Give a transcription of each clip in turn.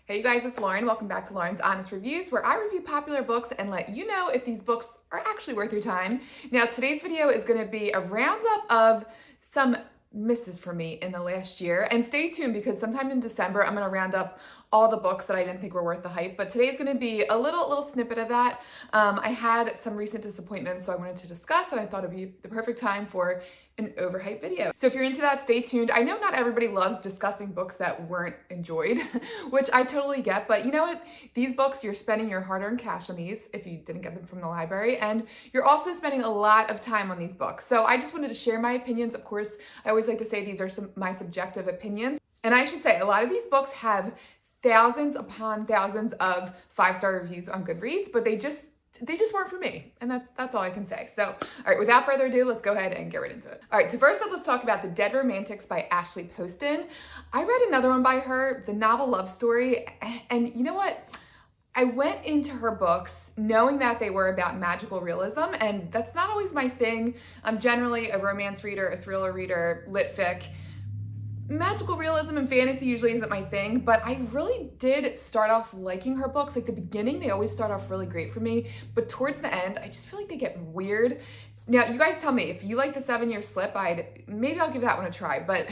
Hey you guys, it's Lauren. Welcome back to Lauren's Honest Reviews, where I review popular books and let you know if these books are actually worth your time. Now, today's video is going to be a roundup of some misses for me in the last year. And stay tuned because sometime in December, I'm going to round up all the books that I didn't think were worth the hype. But today's going to be a little snippet of that. I had some recent disappointments, so I wanted to discuss, and I thought it'd be the perfect time for an overhyped video. So if you're into that, stay tuned. I know not everybody loves discussing books that weren't enjoyed, which I totally get, but you know what? These books, you're spending your hard-earned cash on these if you didn't get them from the library, and you're also spending a lot of time on these books. So I just wanted to share my opinions. Of course, I always like to say these are my subjective opinions. And I should say, a lot of these books have thousands upon thousands of 5-star reviews on Goodreads, but they just weren't for me. And that's all I can say. So, all right, without further ado, let's go ahead and get right into it. All right, so first up, let's talk about The Dead Romantics by Ashley Poston. I read another one by her, The Novel Love Story, and you know what? I went into her books knowing that they were about magical realism, and that's not always my thing. I'm generally a romance reader, a thriller reader, lit fic. Magical realism and fantasy usually isn't my thing, but I really did start off liking her books. Like the beginning, they always start off really great for me, but towards the end, I just feel like they get weird. Now, you guys tell me, if you like The 7-Year Slip, maybe I'll give that one a try, but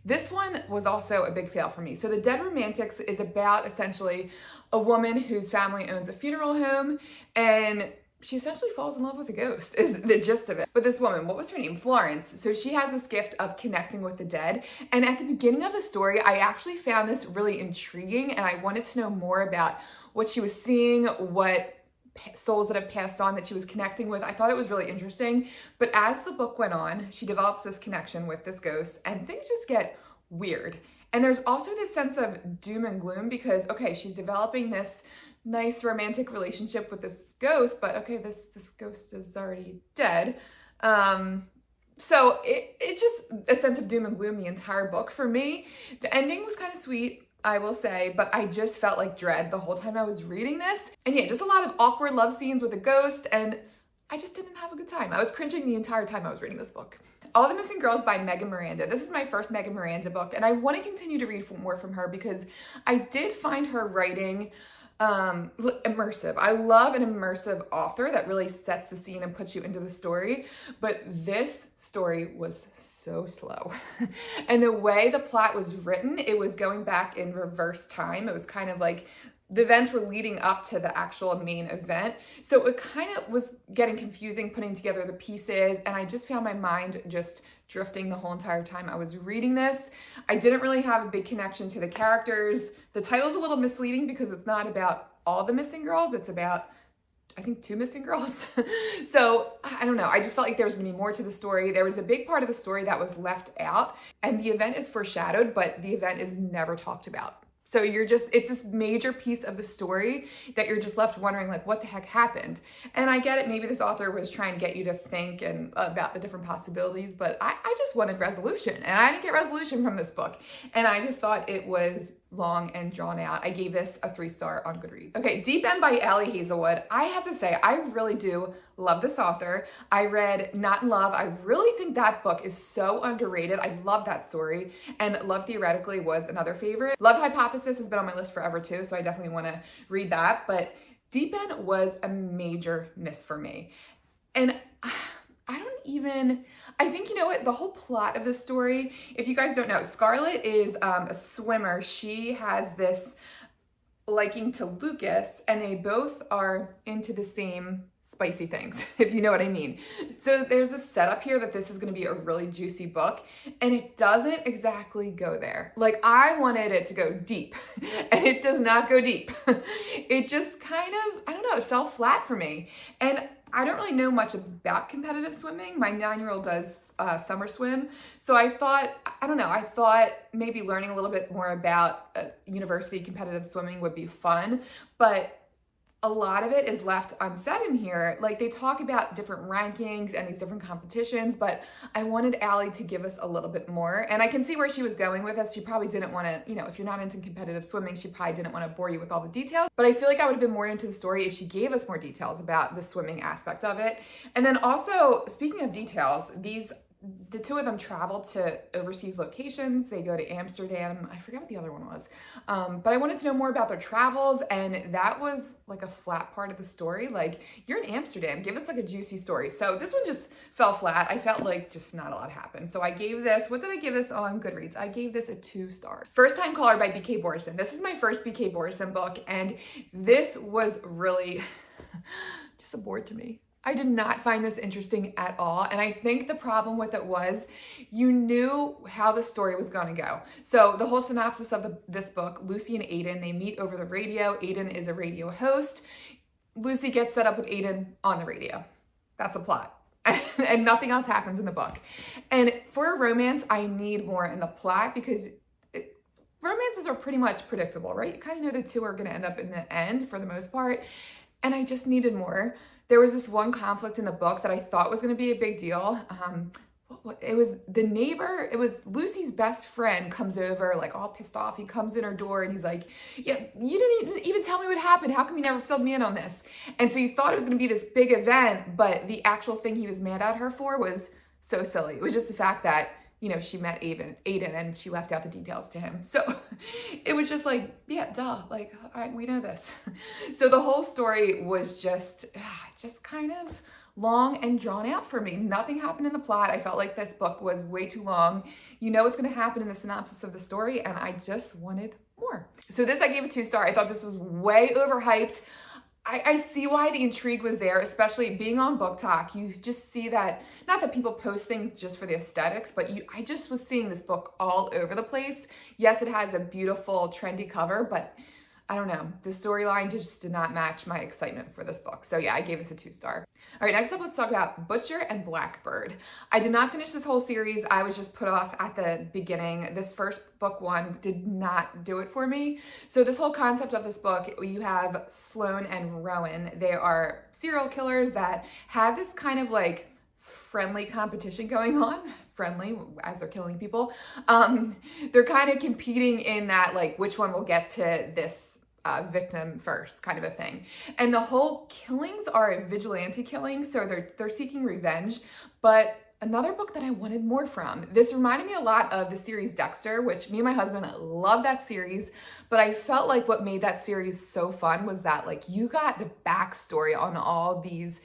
this one was also a big fail for me. So The Dead Romantics is about essentially a woman whose family owns a funeral home, and she essentially falls in love with a ghost, is the gist of it. But this woman, what was her name? Florence. So she has this gift of connecting with the dead. And at the beginning of the story, I actually found this really intriguing, and I wanted to know more about what she was seeing, what souls that have passed on that she was connecting with. I thought it was really interesting. But as the book went on, she develops this connection with this ghost, and things just get weird. And there's also this sense of doom and gloom because, okay, she's developing this nice romantic relationship with this ghost, but okay, this ghost is already dead. So it just a sense of doom and gloom the entire book for me. The ending was kind of sweet, I will say, but I just felt like dread the whole time I was reading this. And yeah, just a lot of awkward love scenes with a ghost, and I just didn't have a good time. I was cringing the entire time I was reading this book. All the Missing Girls by Megan Miranda. This is my first Megan Miranda book, and I want to continue to read more from her because I did find her writing immersive. I love an immersive author that really sets the scene and puts you into the story, but this story was so slow. And the way the plot was written, it was going back in reverse time. It was kind of like the events were leading up to the actual main event. So it kind of was getting confusing putting together the pieces, and I just found my mind just drifting the whole entire time I was reading this. I didn't really have a big connection to the characters. The title's a little misleading because it's not about all the missing girls. It's about, I think, 2 missing girls. So I don't know. I just felt like there was gonna be more to the story. There was a big part of the story that was left out, and the event is foreshadowed, but the event is never talked about. So it's this major piece of the story that you're just left wondering, like, what the heck happened? And I get it, maybe this author was trying to get you to think and about the different possibilities, but I just wanted resolution, and I didn't get resolution from this book. And I just thought it was long and drawn out. I gave this a 3-star on Goodreads. Okay, Deep End by Allie Hazelwood. I have to say, I really do love this author. I read Not in Love. I really think that book is so underrated. I love that story. And Love Theoretically was another favorite. Love Hypothesis has been on my list forever too, so I definitely want to read that. But Deep End was a major miss for me. And I think, you know what, the whole plot of this story, if you guys don't know, Scarlett is a swimmer. She has this liking to Lucas, and they both are into the same spicy things, if you know what I mean. So there's this setup here that this is going to be a really juicy book, and it doesn't exactly go there. Like, I wanted it to go deep, and it does not go deep. It just kind of, I don't know, it fell flat for me. And I don't really know much about competitive swimming. My 9-year-old does summer swim. So I thought maybe learning a little bit more about university competitive swimming would be fun, but a lot of it is left unsaid in here. Like, they talk about different rankings and these different competitions, but I wanted Allie to give us a little bit more. And I can see where she was going with us. She probably didn't want to, you know, if you're not into competitive swimming, she probably didn't want to bore you with all the details. But I feel like I would have been more into the story if she gave us more details about the swimming aspect of it. And then also, speaking of details, these the two of them travel to overseas locations. They go to Amsterdam. I forget what the other one was. But I wanted to know more about their travels, and that was like a flat part of the story. Like, you're in Amsterdam, give us like a juicy story. So this one just fell flat. I felt like just not a lot happened. So I gave this, what did I give this on Goodreads? I gave this a 2 stars. First Time Caller by B.K. Borison. This is my first B.K. Borison book, and this was really just a bore to me. I did not find this interesting at all. And I think the problem with it was you knew how the story was going to go. So the whole synopsis of this book, Lucy and Aiden, they meet over the radio. Aiden is a radio host. Lucy gets set up with Aiden on the radio. That's a plot. And nothing else happens in the book. And for a romance, I need more in the plot because romances are pretty much predictable, right? You kind of know the two are going to end up in the end for the most part. And I just needed more. There was this one conflict in the book that I thought was going to be a big deal. It was the neighbor, it was Lucy's best friend comes over like all pissed off. He comes in her door and he's like, yeah, you didn't even tell me what happened. How come you never filled me in on this? And so you thought it was going to be this big event, but the actual thing he was mad at her for was so silly. It was just the fact that, you know, she met Aiden and she left out the details to him. So it was just like, yeah, duh, like, all right, we know this. So the whole story was just kind of long and drawn out for me. Nothing happened in the plot. I felt like this book was way too long. You know what's going to happen in the synopsis of the story, and I just wanted more. So this I gave a 2 star. I thought this was way overhyped. I see why the intrigue was there, especially being on Book Talk. You just see that, not that people post things just for the aesthetics, but I just was seeing this book all over the place. Yes, it has a beautiful, trendy cover, but I don't know. The storyline just did not match my excitement for this book. So yeah, I gave this a 2 star. All right, next up, let's talk about Butcher and Blackbird. I did not finish this whole series. I was just put off at the beginning. This first book one did not do it for me. So this whole concept of this book, you have Sloane and Rowan. They are serial killers that have this kind of like friendly competition going on. Friendly as they're killing people. They're kind of competing in that, like, which one will get to this victim first, kind of a thing. And the whole killings are vigilante killings, so they're seeking revenge. But another book that I wanted more from. This reminded me a lot of the series Dexter, which me and my husband love that series, but I felt like what made that series so fun was that, like, you got the backstory on all these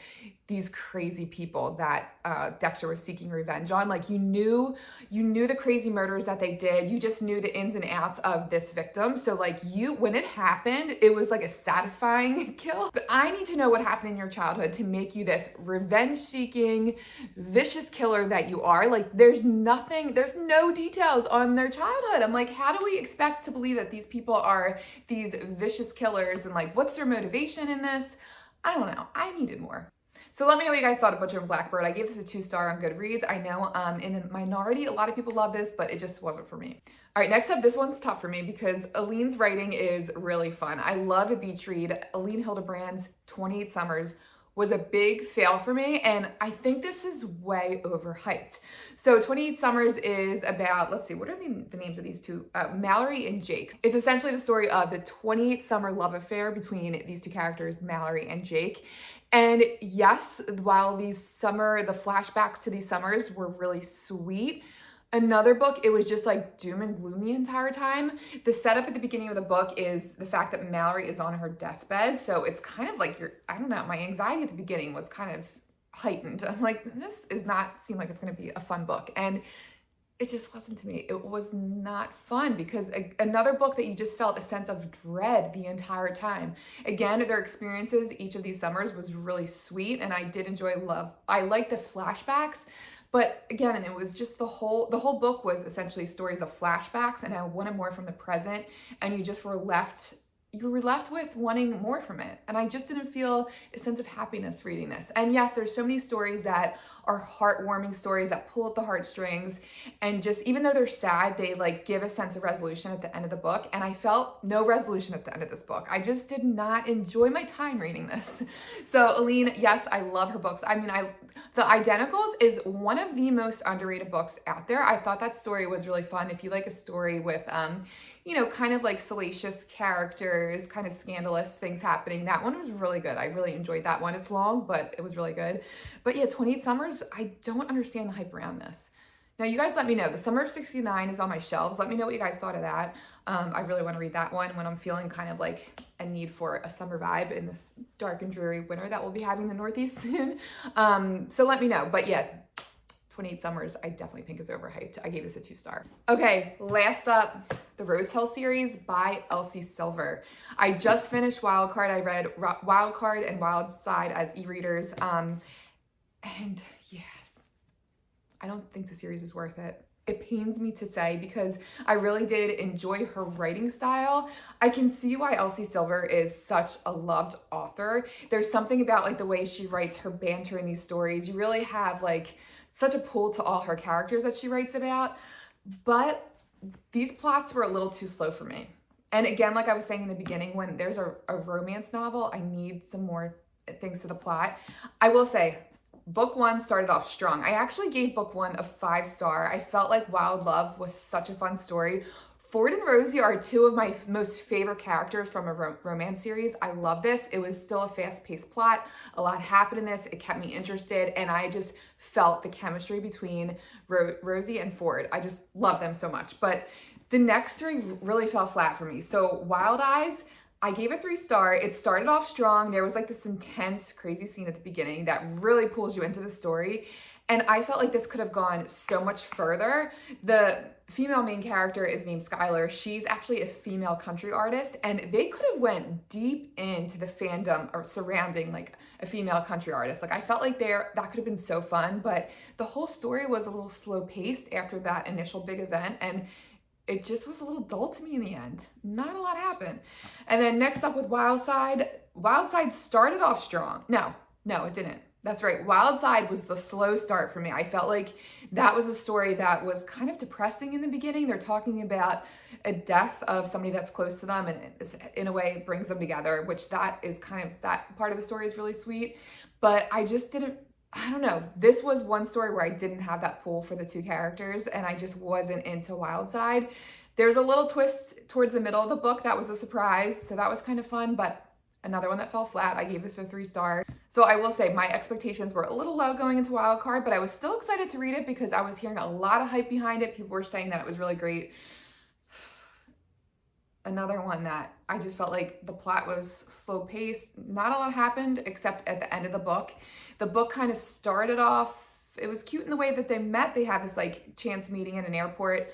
crazy people that Dexter was seeking revenge on. Like, you knew the crazy murders that they did. You just knew the ins and outs of this victim. So like, when it happened, it was like a satisfying kill. But I need to know what happened in your childhood to make you this revenge seeking, vicious killer that you are. Like, there's no details on their childhood. I'm like, how do we expect to believe that these people are these vicious killers? And like, what's their motivation in this? I don't know. I needed more. So let me know what you guys thought of Butcher and Blackbird. I gave this a 2 star on Goodreads. I know in the minority, a lot of people love this, but it just wasn't for me. All right, next up, this one's tough for me because Aline's writing is really fun. I love a beach read. Aline Hildebrand's 28 Summers was a big fail for me, and I think this is way overhyped. So 28 Summers is about, let's see, what are the names of these two? Mallory and Jake. It's essentially the story of the 28 summer love affair between these two characters, Mallory and Jake. And yes, while the flashbacks to these summers were really sweet, another book, it was just like doom and gloom the entire time. The setup at the beginning of the book is the fact that Mallory is on her deathbed. So it's kind of like I don't know, my anxiety at the beginning was kind of heightened. I'm like, this does not seem like it's going to be a fun book. And it just wasn't to me. It was not fun because another book that you just felt a sense of dread the entire time. Again, their experiences each of these summers was really sweet, and I did enjoy I liked the flashbacks, but again, it was just the whole book was essentially stories of flashbacks, and I wanted more from the present, and you were left with wanting more from it. And I just didn't feel a sense of happiness reading this. And yes, there's so many stories that are heartwarming stories that pull at the heartstrings, and just even though they're sad, they like give a sense of resolution at the end of the book, and I felt no resolution at the end of this book. I just did not enjoy my time reading this. So Aline, yes, I love her books. I mean, The Identicals is one of the most underrated books out there. I thought that story was really fun. If you like a story with kind of like salacious characters, kind of scandalous things happening, that one was really good. I really enjoyed that one. It's long, but it was really good. But yeah, 28 Summers Summers, I don't understand the hype around this. Now, you guys let me know. The Summer of 69 is on my shelves. Let me know what you guys thought of that. I really want to read that one when I'm feeling kind of like a need for a summer vibe in this dark and dreary winter that we'll be having in the Northeast soon. So let me know. But yeah, 28 Summers, I definitely think is overhyped. I gave this a 2-star. Okay, last up, the Rose Hill series by Elsie Silver. I just finished Wildcard. I read Wildcard and Wildside as e-readers. And yeah, I don't think the series is worth it. It pains me to say because I really did enjoy her writing style. I can see why Elsie Silver is such a loved author. There's something about like the way she writes her banter in these stories. You really have like such a pull to all her characters that she writes about, but these plots were a little too slow for me. And again, like I was saying in the beginning, when there's a romance novel, I need some more things to the plot. I will say, book 1 started off strong. I actually gave book 1 a 5-star. I felt like Wild Love was such a fun story. Ford and Rosie are 2 of my most favorite characters from a romance series. I love this. It was still a fast-paced plot. A lot happened in this. It kept me interested, and I just felt the chemistry between Rosie and Ford. I just love them so much. But the next 3 really fell flat for me. So Wild Eyes, I gave a 3-star. It started off strong. There was like this intense, crazy scene at the beginning that really pulls you into the story. And I felt like this could have gone so much further. The female main character is named Skylar. She's actually a female country artist, and they could have went deep into the fandom or surrounding like a female country artist. Like I felt like that could have been so fun, but the whole story was a little slow paced after that initial big event, and it just was a little dull to me in the end. Not a lot happened. And then next up with Wildside. Wildside started off strong. No, it didn't. That's right. Wildside was the slow start for me. I felt like that was a story that was kind of depressing in the beginning. They're talking about a death of somebody that's close to them, and in a way it brings them together, which that part of the story is really sweet. But I don't know. This was one story where I didn't have that pull for the 2 characters, and I just wasn't into Wildside. There's a little twist towards the middle of the book that was a surprise, so that was kind of fun, but another one that fell flat. I gave this a 3-star. So I will say my expectations were a little low going into Wildcard, but I was still excited to read it because I was hearing a lot of hype behind it. People were saying that it was really great. Another one that I just felt like the plot was slow paced. Not a lot happened except at the end of the book. The book kind of started off, it was cute in the way that they met. They have this like chance meeting in an airport.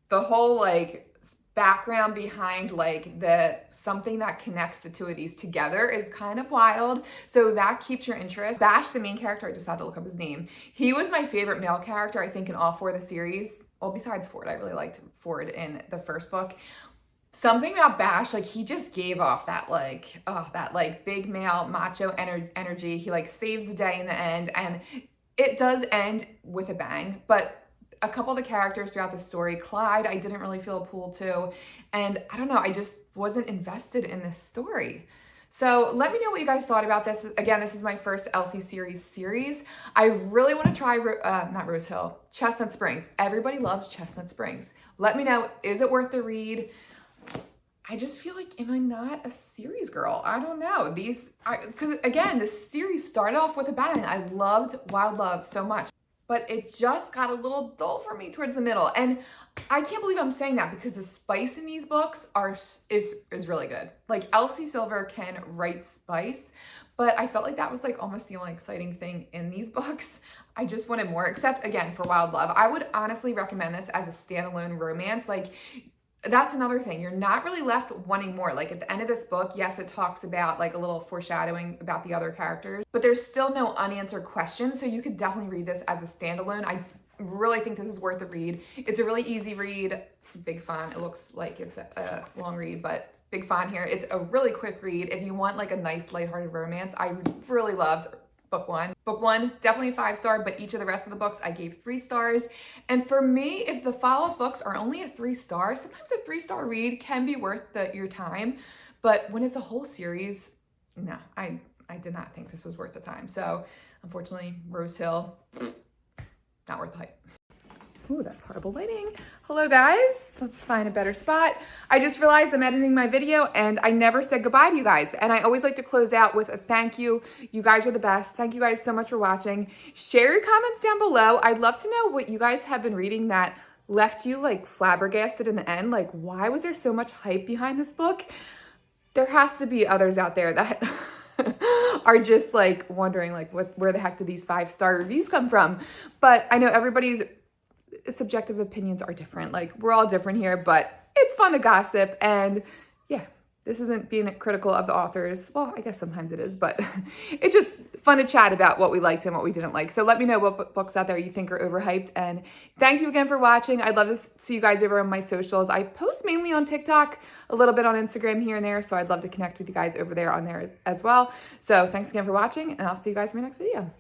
The whole like background behind like something that connects the 2 of these together is kind of wild. So that keeps your interest. Bash, the main character, I just had to look up his name. He was my favorite male character, I think, in all 4 of the series. Well, besides Ford, I really liked Ford in the first book. Something about Bash, like he just gave off that big male macho energy. He like saves the day in the end, and it does end with a bang, but a couple of the characters throughout the story, Clyde, I didn't really feel a pull to, and I don't know, I just wasn't invested in this story. So let me know what you guys thought about this. Again, this is my first Elsie series. I really want to try, not Rose Hill, Chestnut Springs. Everybody loves Chestnut Springs. Let me know, is it worth the read? I just feel like, am I not a series girl? I don't know. Because again, this series started off with a bang. I loved Wild Love so much, but it just got a little dull for me towards the middle. And I can't believe I'm saying that because the spice in these books is really good. Like Elsie Silver can write spice, but I felt like that was like almost the only exciting thing in these books. I just wanted more, except again for Wild Love. I would honestly recommend this as a standalone romance. Like that's another thing. You're not really left wanting more. Like at the end of this book, yes, it talks about like a little foreshadowing about the other characters, but there's still no unanswered questions. So you could definitely read this as a standalone. I really think this is worth a read. It's a really easy read, big font. It looks like it's a long read, but big font here. It's a really quick read. If you want like a nice lighthearted romance, I really loved book 1. Book 1, definitely a 5-star, but each of the rest of the books I gave 3 stars. And for me, if the follow-up books are only a 3-star, sometimes a 3-star read can be worth your time. But when it's a whole series, no, I did not think this was worth the time. So unfortunately, Rose Hill, not worth the hype. Ooh, that's horrible lighting. Hello guys, let's find a better spot. I just realized I'm editing my video and I never said goodbye to you guys. And I always like to close out with a thank you. You guys are the best. Thank you guys so much for watching. Share your comments down below. I'd love to know what you guys have been reading that left you like flabbergasted in the end. Like, why was there so much hype behind this book? There has to be others out there that are just like wondering like where the heck did these 5-star reviews come from? But I know everybody's subjective opinions are different. Like, we're all different here, but it's fun to gossip. And yeah, this isn't being critical of the authors. Well, I guess sometimes it is, but it's just fun to chat about what we liked and what we didn't like. So let me know what books out there you think are overhyped. And thank you again for watching. I'd love to see you guys over on my socials. I post mainly on TikTok, a little bit on Instagram here and there. So I'd love to connect with you guys over there on there as well. So thanks again for watching, and I'll see you guys in my next video.